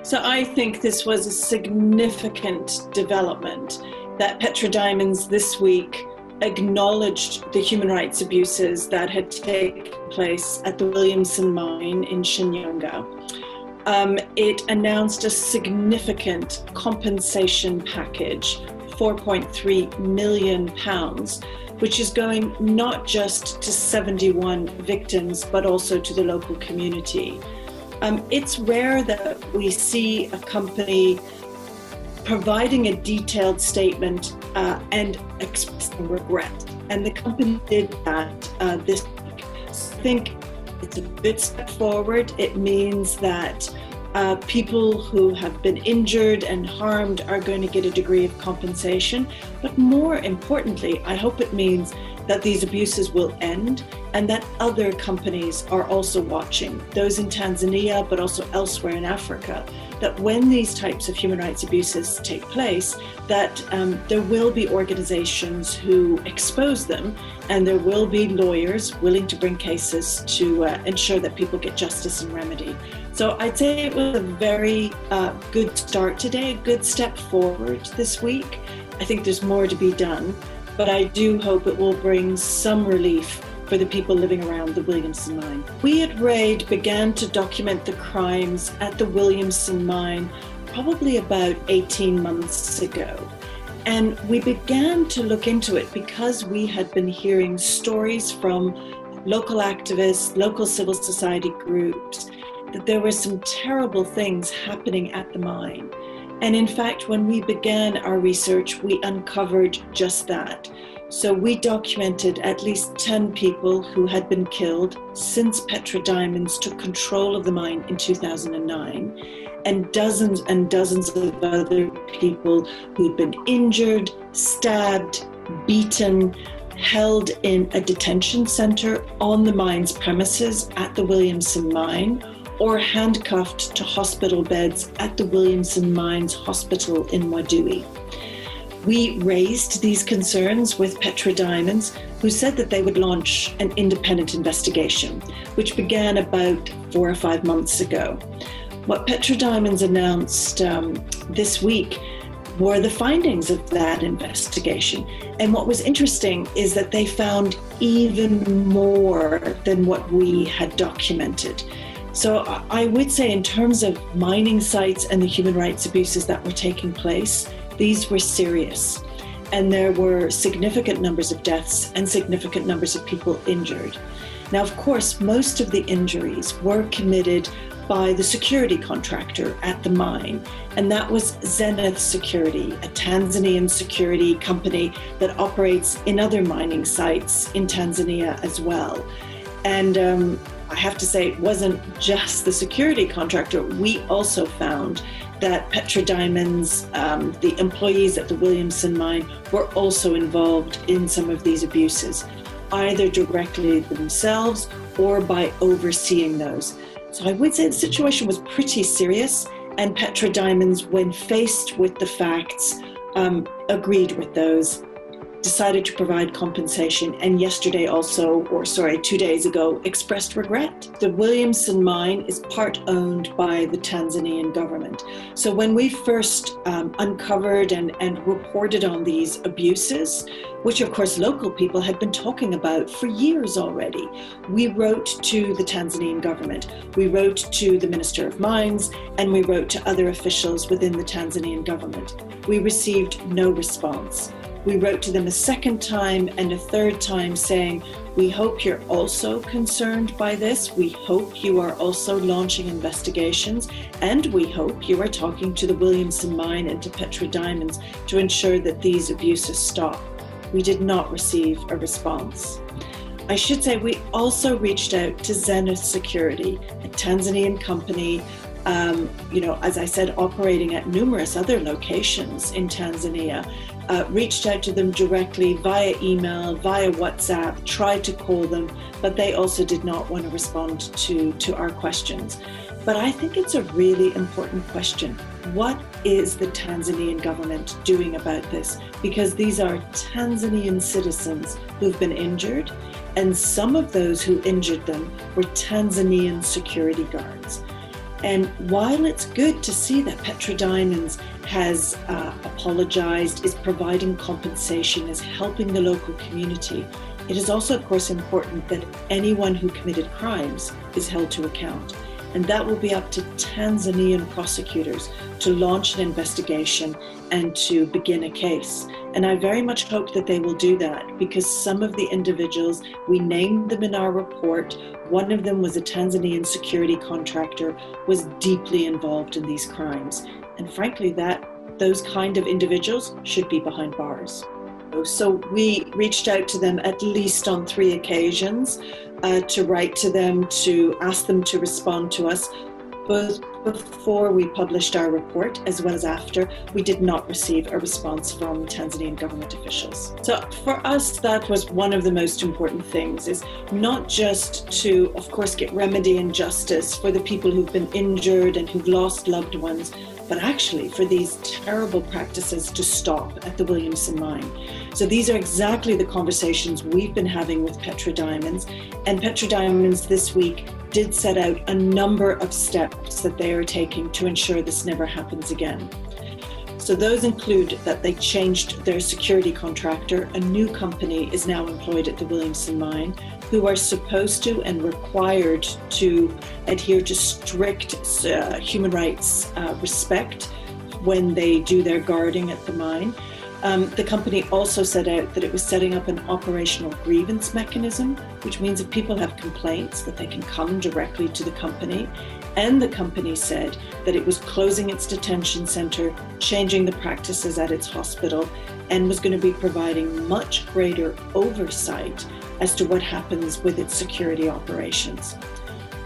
So I think this was a significant development that Petra Diamonds this week acknowledged the human rights abuses that had taken place at the Williamson mine in Shinyanga. It announced a significant compensation package, £4.3 million, which is going not just to 71 victims, but also to the local community. It's rare that we see a company providing a detailed statement and expressing regret. And the company did that this week. So I think it's a big step forward. It means that people who have been injured and harmed are going to get a degree of compensation. But more importantly, I hope it means that these abuses will end and that other companies are also watching, those in Tanzania, but also elsewhere in Africa, that when these types of human rights abuses take place, that there will be organizations who expose them, and there will be lawyers willing to bring cases to ensure that people get justice and remedy. So I'd say it was a very good start today, a good step forward this week. I think there's more to be done, but I do hope it will bring some relief for the people living around the Williamson mine. We at RAID began to document the crimes at the Williamson mine probably about 18 months ago. And we began to look into it because we had been hearing stories from local activists, local civil society groups, that there were some terrible things happening at the mine. And in fact, when we began our research, we uncovered just that. So we documented at least 10 people who had been killed since Petra Diamonds took control of the mine in 2009, and dozens of other people who'd been injured, stabbed, beaten, held in a detention center on the mine's premises at the Williamson mine, or handcuffed to hospital beds at the Williamson Mines Hospital in Mwadui. We raised these concerns with Petra Diamonds, who said that they would launch an independent investigation, which began about 4 or 5 months ago. What Petra Diamonds announced this week were the findings of that investigation. And what was interesting is that they found even more than what we had documented. So I would say in terms of mining sites and the human rights abuses that were taking place, these were serious. And there were significant numbers of deaths and significant numbers of people injured. Now, of course, most of the injuries were committed by the security contractor at the mine, and that was Zenith Security, a Tanzanian security company that operates in other mining sites in Tanzania as well. And I have to say, it wasn't just the security contractor. We also found that Petra Diamonds, the employees at the Williamson mine, were also involved in some of these abuses, either directly themselves or by overseeing those. So I would say the situation was pretty serious, and Petra Diamonds, when faced with the facts, agreed with those, decided to provide compensation, and yesterday also, or sorry, 2 days ago, expressed regret. The Williamson mine is part owned by the Tanzanian government. So when we first uncovered and reported on these abuses, which of course local people had been talking about for years already, we wrote to the Tanzanian government, we wrote to the Minister of Mines, and we wrote to other officials within the Tanzanian government. We received no response. We wrote to them a second time and a third time saying, we hope you're also concerned by this. We hope you are also launching investigations, and we hope you are talking to the Williamson mine and to Petra Diamonds to ensure that these abuses stop. We did not receive a response. I should say we also reached out to Zenith Security, a Tanzanian company, as I said, operating at numerous other locations in Tanzania. Reached out to them directly via email, via WhatsApp, tried to call them, but they also did not want to respond to our questions. But I think it's a really important question. What is the Tanzanian government doing about this? Because these are Tanzanian citizens who've been injured, and some of those who injured them were Tanzanian security guards. And while it's good to see that Petra Diamonds has apologized, is providing compensation, is helping the local community, it is also, of course, important that anyone who committed crimes is held to account. And that will be up to Tanzanian prosecutors to launch an investigation and to begin a case. And I very much hope that they will do that, because some of the individuals, we named them in our report. One of them was a Tanzanian security contractor, was deeply involved in these crimes. And frankly, those kind of individuals should be behind bars. So we reached out to them at least on 3 occasions to write to them, to ask them to respond to us. Both before we published our report as well as after, we did not receive a response from Tanzanian government officials. So for us, that was one of the most important things, is not just to, of course, get remedy and justice for the people who've been injured and who've lost loved ones, but actually for these terrible practices to stop at the Williamson mine. So these are exactly the conversations we've been having with Petra Diamonds, and Petra Diamonds this week did set out a number of steps that they are taking to ensure this never happens again. So those include that they changed their security contractor. A new company is now employed at the Williamson mine, who are supposed to and required to adhere to strict human rights respect when they do their guarding at the mine. The company also set out that it was setting up an operational grievance mechanism, which means if people have complaints that they can come directly to the company. And the company said that it was closing its detention center, changing the practices at its hospital, and was going to be providing much greater oversight as to what happens with its security operations.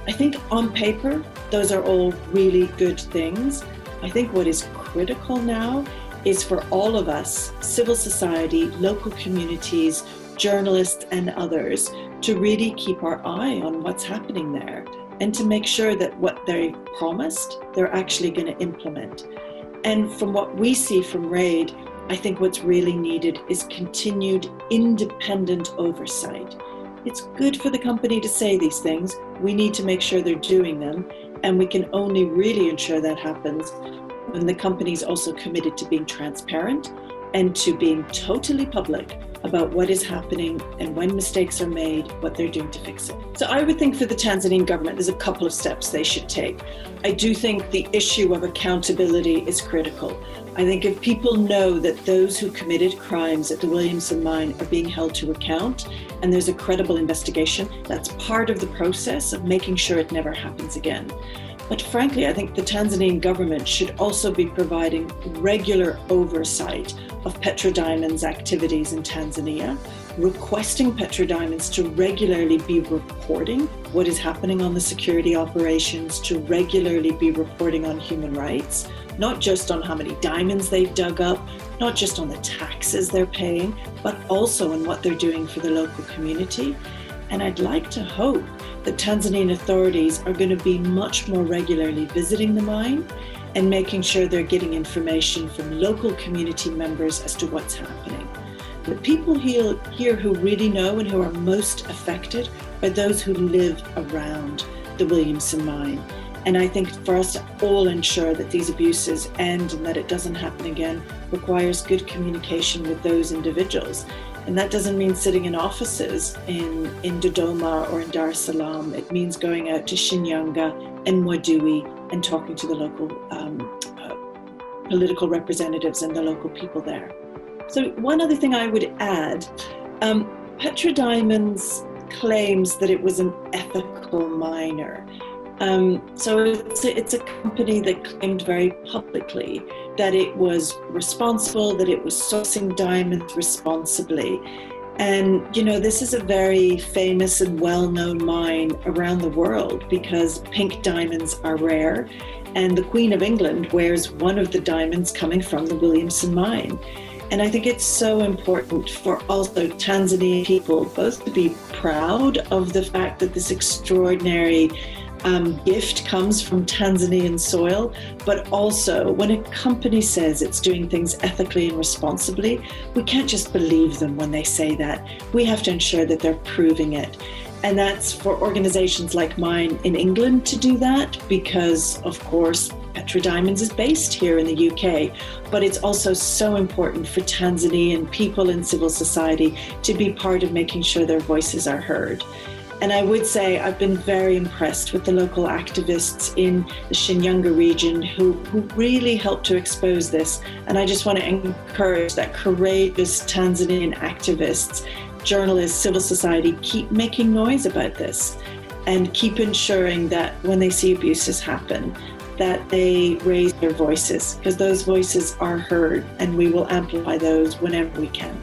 I think on paper, those are all really good things. I think what is critical now is for all of us, civil society, local communities, journalists, and others, to really keep our eye on what's happening there and to make sure that what they promised, they're actually going to implement. And from what we see from RAID, I think what's really needed is continued independent oversight. It's good for the company to say these things. We need to make sure they're doing them, and we can only really ensure that happens when the company is also committed to being transparent and to being totally public about what is happening and when mistakes are made, what they're doing to fix it. So I would think for the Tanzanian government, there's a couple of steps they should take. I do think the issue of accountability is critical. I think if people know that those who committed crimes at the Williamson mine are being held to account and there's a credible investigation, that's part of the process of making sure it never happens again. But frankly, I think the Tanzanian government should also be providing regular oversight of Petra Diamonds' activities in Tanzania, requesting Petra Diamonds to regularly be reporting what is happening on the security operations, to regularly be reporting on human rights, not just on how many diamonds they've dug up, not just on the taxes they're paying, but also on what they're doing for the local community. And I'd like to hope that Tanzanian authorities are going to be much more regularly visiting the mine and making sure they're getting information from local community members as to what's happening. The people here who really know and who are most affected are those who live around the Williamson mine. And I think for us to all ensure that these abuses end and that it doesn't happen again requires good communication with those individuals. And that doesn't mean sitting in offices in Dodoma or in Dar es Salaam. It means going out to Shinyanga and Mwadui and talking to the local political representatives and the local people there. So one other thing I would add, Petra Diamonds claims that it was an ethical miner. So it's a company that claimed very publicly that it was responsible, that it was sourcing diamonds responsibly. And, you know, this is a very famous and well-known mine around the world because pink diamonds are rare. And the Queen of England wears one of the diamonds coming from the Williamson mine. And I think it's so important for also Tanzanian people both to be proud of the fact that this extraordinary gift comes from Tanzanian soil, but also when a company says it's doing things ethically and responsibly, we can't just believe them when they say that. We have to ensure that they're proving it. And that's for organizations like mine in England to do that because, of course, Petra Diamonds is based here in the UK, but it's also so important for Tanzanian people in civil society to be part of making sure their voices are heard. And I would say I've been very impressed with the local activists in the Shinyanga region who really helped to expose this. And I just want to encourage that courageous Tanzanian activists, journalists, civil society, keep making noise about this and keep ensuring that when they see abuses happen, that they raise their voices, because those voices are heard and we will amplify those whenever we can.